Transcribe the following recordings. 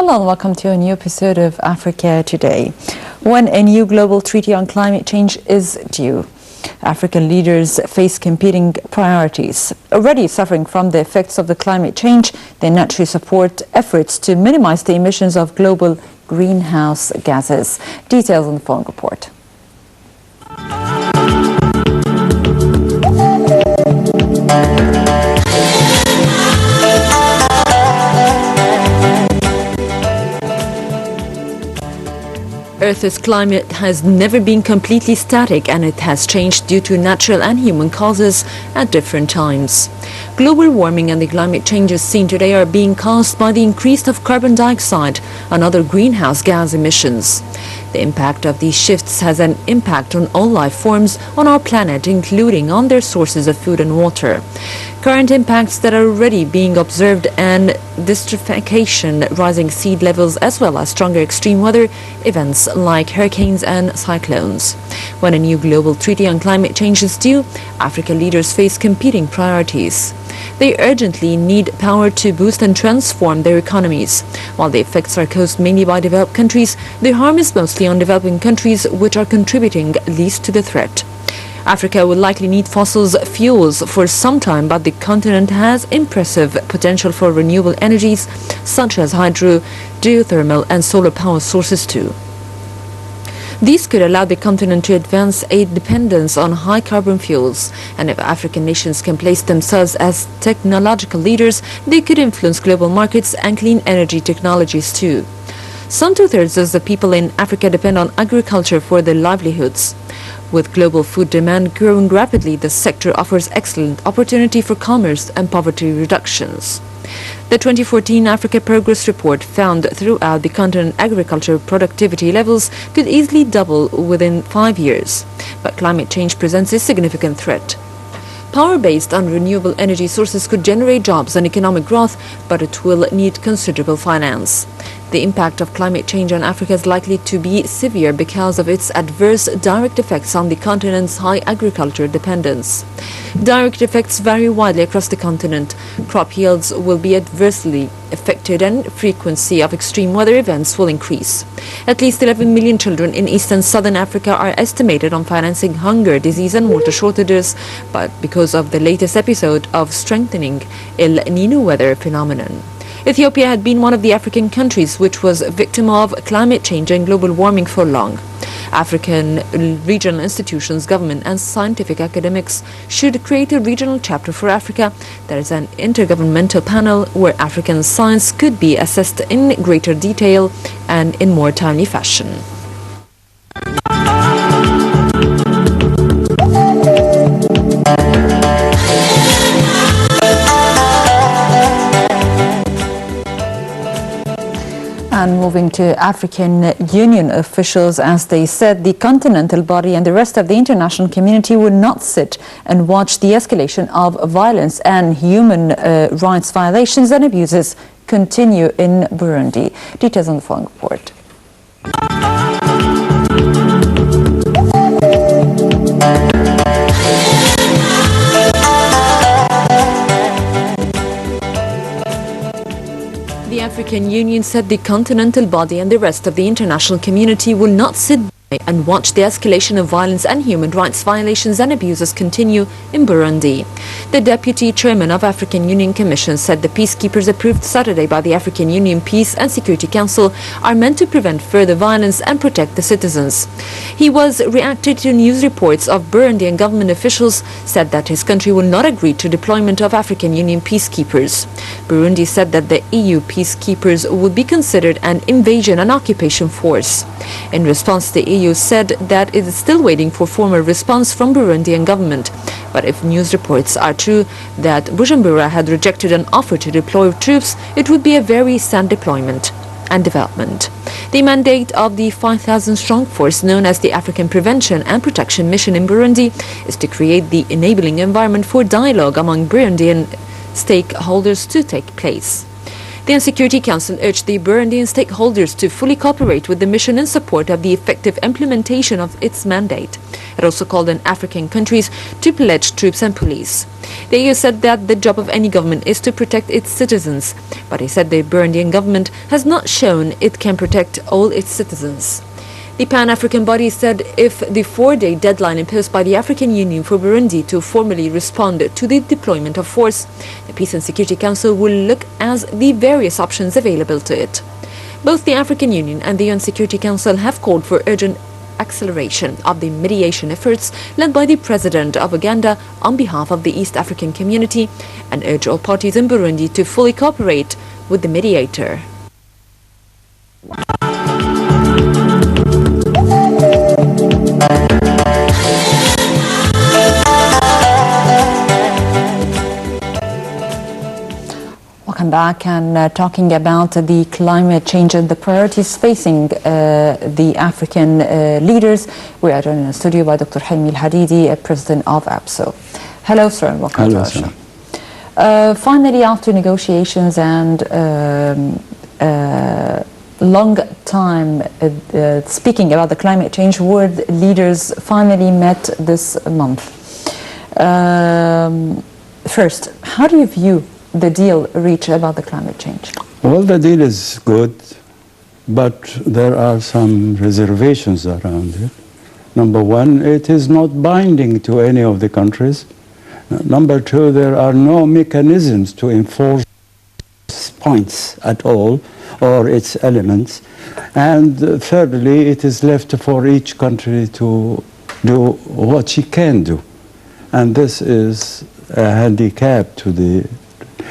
Hello and welcome to a new episode of Africa Today. When a new global treaty on climate change is due, African leaders face competing priorities. Already suffering from the effects of the climate change, they naturally support efforts to minimize the emissions of global greenhouse gases. Details on the following report. Earth's climate has never been completely static, and it has changed due to natural and human causes at different times. Global warming and the climate changes seen today are being caused by the increase of carbon dioxide and other greenhouse gas emissions. The impact of these shifts has an impact on all life forms on our planet, including on their sources of food and water. Current impacts that are already being observed and desertification, rising sea levels, as well as stronger extreme weather events like hurricanes and cyclones. When a new global treaty on climate change is due, African leaders face competing priorities. They urgently need power to boost and transform their economies. While the effects are caused mainly by developed countries, the harm is mostly on developing countries, which are contributing least to the threat. Africa will likely need fossil fuels for some time, but the continent has impressive potential for renewable energies such as hydro, geothermal and solar power sources too. These could allow the continent to advance a dependence on high carbon fuels, and if African nations can place themselves as technological leaders, they could influence global markets and clean energy technologies too. Some two-thirds of the people in Africa depend on agriculture for their livelihoods. With global food demand growing rapidly, the sector offers excellent opportunity for commerce and poverty reductions. The 2014 Africa Progress Report found throughout the continent agriculture productivity levels could easily double within 5 years. But climate change presents a significant threat. Power based on renewable energy sources could generate jobs and economic growth, but it will need considerable finance. The impact of climate change on Africa is likely to be severe because of its adverse direct effects on the continent's high agriculture dependence. Direct effects vary widely across the continent. Crop yields will be adversely affected and frequency of extreme weather events will increase. At least 11 million children in East and Southern Africa are estimated on financing hunger, disease and water shortages, but because of the latest episode of strengthening El Nino weather phenomenon. Ethiopia had been one of the African countries which was a victim of climate change and global warming for long. African regional institutions, government and scientific academics should create a regional chapter for Africa. There is an intergovernmental panel where African science could be assessed in greater detail and in more timely fashion. And moving to African Union officials, as they said, the continental body and the rest of the international community would not sit and watch the escalation of violence and human rights violations and abuses continue in Burundi. Details on the following report. The African Union said the continental body and the rest of the international community will not sit by and watch the escalation of violence and human rights violations and abuses continue in Burundi. The deputy chairman of African Union Commission said the peacekeepers approved Saturday by the African Union Peace and Security Council are meant to prevent further violence and protect the citizens. He was reacted to news reports of Burundian government officials said that his country will not agree to deployment of African Union peacekeepers. Burundi said that the EU peacekeepers would be considered an invasion and occupation force. In response, the EU said that it is still waiting for formal response from Burundian government. But if news reports are true that Bujumbura had rejected an offer to deploy troops, it would be a very sad deployment and development. The mandate of the 5,000-strong force known as the African Prevention and Protection Mission in Burundi is to create the enabling environment for dialogue among Burundian stakeholders to take place. The UN Security Council urged the Burundian stakeholders to fully cooperate with the mission in support of the effective implementation of its mandate. It also called on African countries to pledge troops and police. The EU said that the job of any government is to protect its citizens, but it said the Burundian government has not shown it can protect all its citizens. The Pan-African body said if the 4-day deadline imposed by the African Union for Burundi to formally respond to the deployment of force, the Peace and Security Council will look at the various options available to it. Both the African Union and the UN Security Council have called for urgent acceleration of the mediation efforts led by the President of Uganda on behalf of the East African community and urge all parties in Burundi to fully cooperate with the mediator. Welcome back, and talking about the climate change and the priorities facing the African leaders. We are joined in the studio by Dr. Helmy Hadidy, President of APSO. Hello, sir, and welcome to our show. Finally, after negotiations and long time speaking about the climate change, world leaders finally met this month. First, how do you view the deal reached about the climate change? Well, the deal is good, but there are some reservations around it. Number one, it is not binding to any of the countries. Number two, there are no mechanisms to enforce points at all, or its elements. And thirdly, it is left for each country to do what she can do. And this is a handicap to the...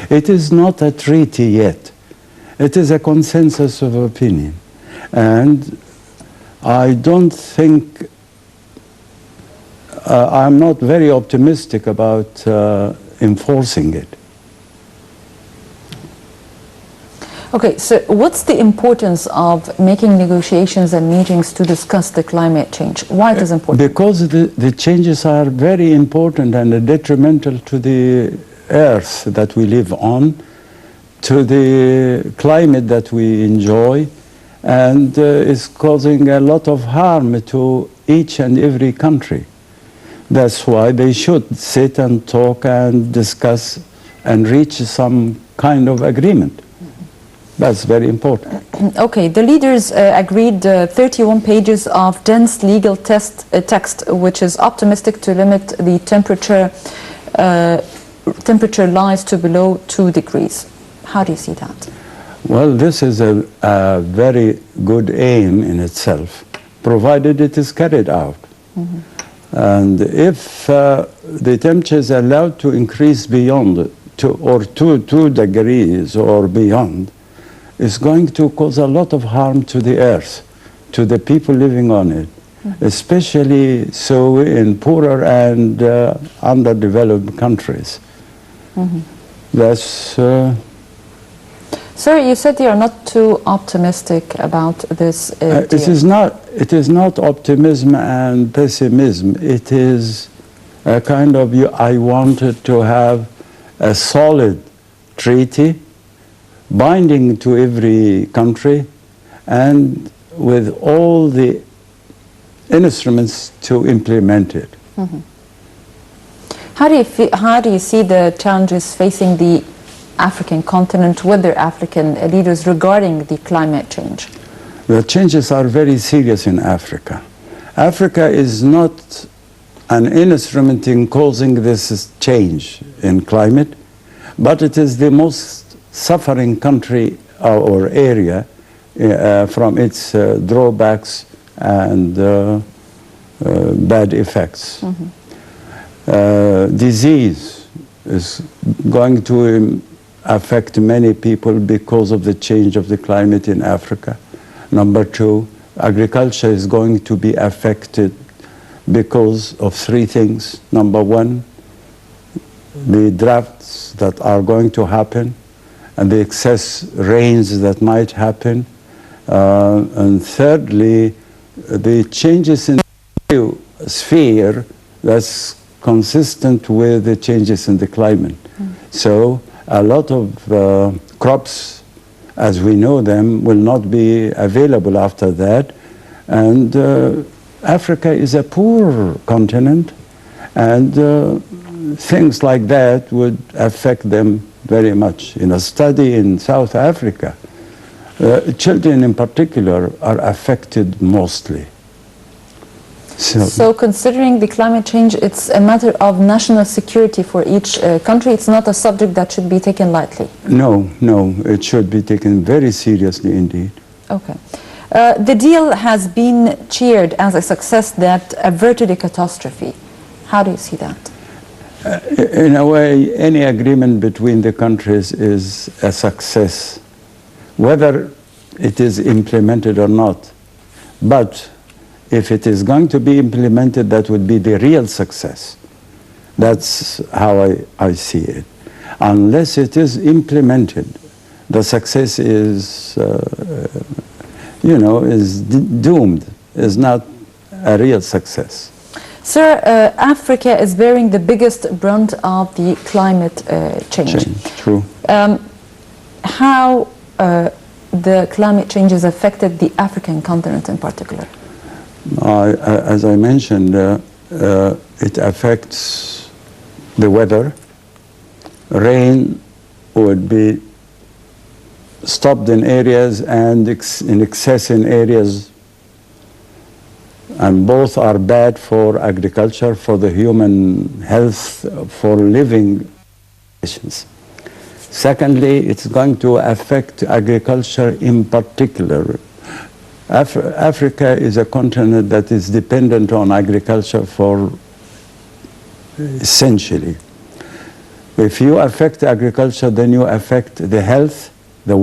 It is not a treaty yet. It is a consensus of opinion. And I don't think... I'm not very optimistic about enforcing it. Okay, so what's the importance of making negotiations and meetings to discuss the climate change? Why it is important? Because the changes are very important and detrimental to the earth that we live on, to the climate that we enjoy, and is causing a lot of harm to each and every country. That's why they should sit and talk and discuss and reach some kind of agreement. That's very important. Okay, the leaders agreed 31 pages of dense legal text, which is optimistic to limit the temperature rise to below 2 degrees. How do you see that? Well, this is a very good aim in itself, provided it is carried out. Mm-hmm. And if the temperature is allowed to increase beyond 2 degrees or beyond, it's going to cause a lot of harm to the earth, to the people living on it, mm-hmm. especially so in poorer and underdeveloped countries. Mm-hmm. That's... Sir, you said you are not too optimistic about this deal. It is not optimism and pessimism. It is a kind of, I wanted to have a solid treaty binding to every country and with all the instruments to implement it. Mm-hmm. How do you see the challenges facing the African continent with their African leaders regarding the climate change? The changes are very serious in Africa. Africa is not an instrument in causing this change in climate, but it is the most suffering country or area from its drawbacks and bad effects. Mm-hmm. Disease is going to affect many people because of the change of the climate in Africa. Number two, agriculture is going to be affected because of 3 things. Number one, the droughts that are going to happen and the excess rains that might happen. And thirdly, the changes in the sphere that's consistent with the changes in the climate. Mm. So a lot of crops as we know them, will not be available after that. And Africa is a poor continent, and things like that would affect them very much. In a study in South Africa, children in particular are affected mostly. So considering the climate change, it's a matter of national security for each country. It's not a subject that should be taken lightly. No, it should be taken very seriously indeed. Okay. The deal has been cheered as a success that averted a catastrophe. How do you see that? In a way, any agreement between the countries is a success, whether it is implemented or not. But if it is going to be implemented, that would be the real success. That's how I see it. Unless it is implemented, the success is, is doomed, is not a real success. Sir, Africa is bearing the biggest brunt of the climate change. True. How the climate change has affected the African continent in particular? As I mentioned, it affects the weather. Rain would be stopped in areas and in excess in areas, and both are bad for agriculture, for the human health, for living conditions. Secondly, it's going to affect agriculture in particular. Africa is a continent that is dependent on agriculture for essentially. If you affect agriculture, then you affect the health